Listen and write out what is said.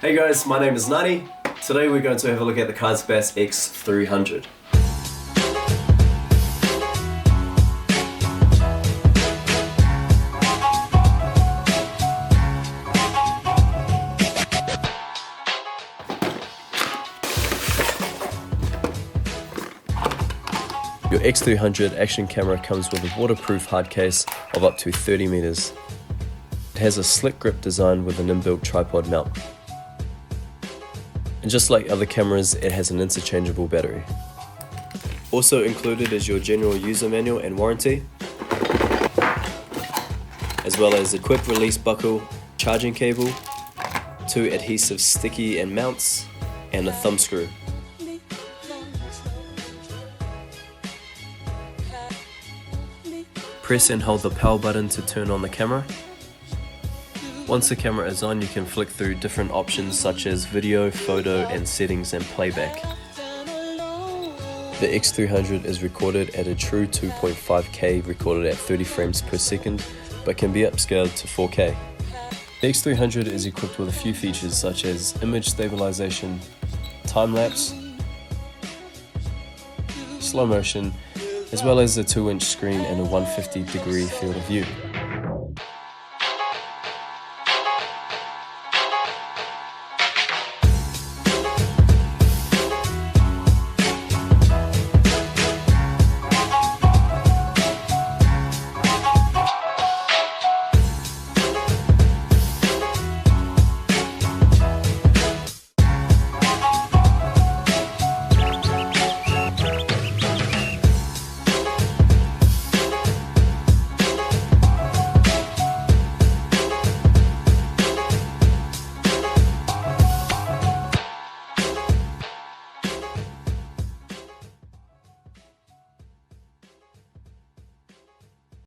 Hey guys, my name is Nani. Today we're going to have a look at the Kaiser Baas X300. Your X300 action camera comes with a waterproof hard case of up to 30 meters. It has a slick grip design with an inbuilt tripod mount. And just like other cameras, it has an interchangeable battery. Also included is your general user manual and warranty, as well as a quick release buckle, charging cable, 2 adhesive sticky and mounts, and a thumb screw. Press and hold the power button to turn on the camera. Once the camera is on, you can flick through different options such as video, photo, and settings and playback. The X300 is recorded at a true 2.5K, recorded at 30 frames per second, but can be upscaled to 4K. The X300 is equipped with a few features such as image stabilization, time lapse, slow motion, as well as a 2-inch screen and a 150-degree field of view.